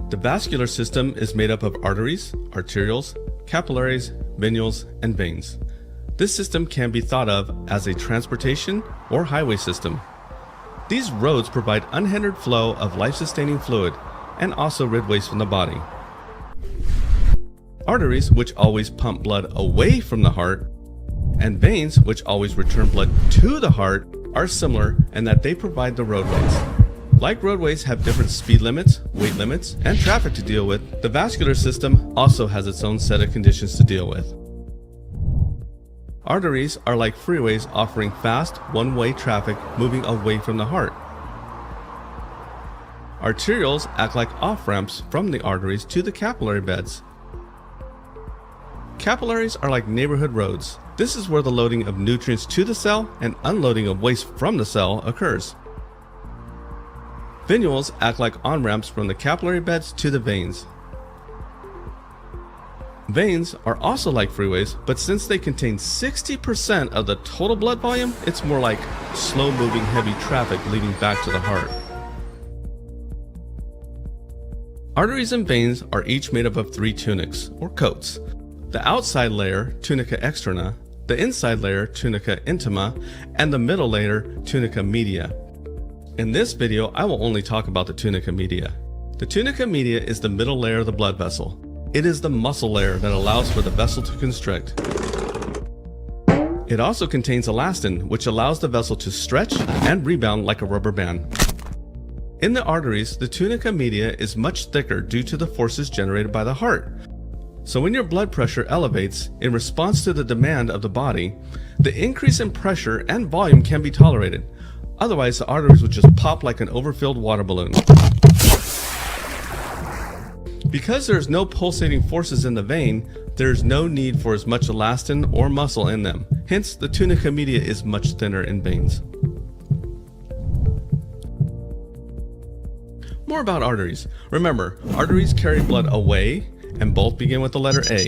The vascular system is made up of arteries, arterioles, capillaries, venules, and veins. This system can be thought of as a transportation or highway system. These roads provide unhindered flow of life-sustaining fluid and also rid waste from the body. Arteries, which always pump blood away from the heart, and veins, which always return blood to the heart, are similar in that they provide the roadways. Like roadways have different speed limits, weight limits, and traffic to deal with, the vascular system also has its own set of conditions to deal with. Arteries are like freeways offering fast, one-way traffic moving away from the heart. Arterioles act like off-ramps from the arteries to the capillary beds. Capillaries are like neighborhood roads. This is where the loading of nutrients to the cell and unloading of waste from the cell occurs. Venules act like on-ramps from the capillary beds to the veins. Veins are also like freeways, but since they contain 60% of the total blood volume, it's more like slow-moving heavy traffic leading back to the heart. Arteries and veins are each made up of 3 tunics, or coats. The outside layer, tunica externa, the inside layer, tunica intima, and the middle layer, tunica media. In this video, I will only talk about the tunica media. The tunica media is the middle layer of the blood vessel. It is the muscle layer that allows for the vessel to constrict. It also contains elastin, which allows the vessel to stretch and rebound like a rubber band. In the arteries, the tunica media is much thicker due to the forces generated by the heart. So when your blood pressure elevates in response to the demand of the body, the increase in pressure and volume can be tolerated. Otherwise, the arteries would just pop like an overfilled water balloon. Because there is no pulsating forces in the vein, there is no need for as much elastin or muscle in them. Hence, the tunica media is much thinner in veins. More about arteries. Remember, arteries carry blood away and both begin with the letter A.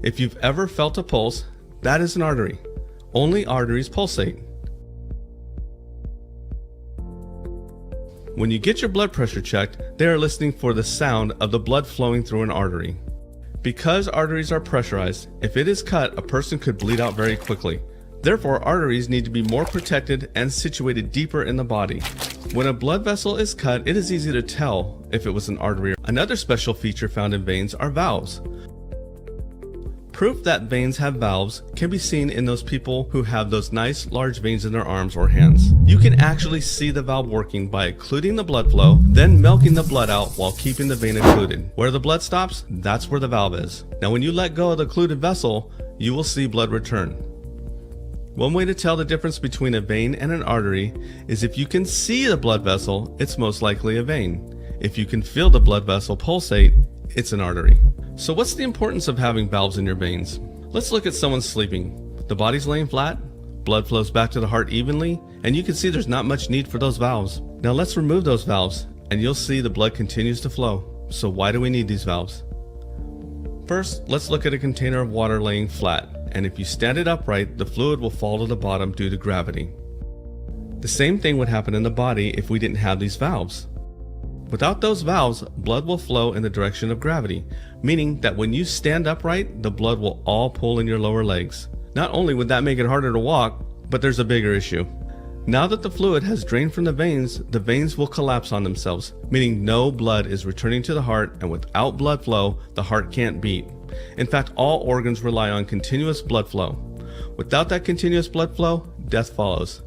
If you've ever felt a pulse, that is an artery. Only arteries pulsate. When you get your blood pressure checked, they are listening for the sound of the blood flowing through an artery. Because arteries are pressurized, if it is cut, a person could bleed out very quickly. Therefore, arteries need to be more protected and situated deeper in the body. When a blood vessel is cut, it is easy to tell if it was an artery. Another special feature found in veins are valves. Proof that veins have valves can be seen in those people who have those nice large veins in their arms or hands. You can actually see the valve working by occluding the blood flow, then milking the blood out while keeping the vein occluded. Where the blood stops, that's where the valve is. Now when you let go of the occluded vessel, you will see blood return. One way to tell the difference between a vein and an artery is if you can see the blood vessel, it's most likely a vein. If you can feel the blood vessel pulsate, it's an artery. So what's the importance of having valves in your veins? Let's look at someone sleeping. The body's laying flat, blood flows back to the heart evenly, and you can see there's not much need for those valves. Now let's remove those valves, and you'll see the blood continues to flow. So why do we need these valves? First, let's look at a container of water laying flat, and if you stand it upright, the fluid will fall to the bottom due to gravity. The same thing would happen in the body if we didn't have these valves. Without those valves, blood will flow in the direction of gravity, meaning that when you stand upright, the blood will all pull in your lower legs. Not only would that make it harder to walk, but there's a bigger issue. Now that the fluid has drained from the veins will collapse on themselves, meaning no blood is returning to the heart, and without blood flow, the heart can't beat. In fact, all organs rely on continuous blood flow. Without that continuous blood flow, death follows.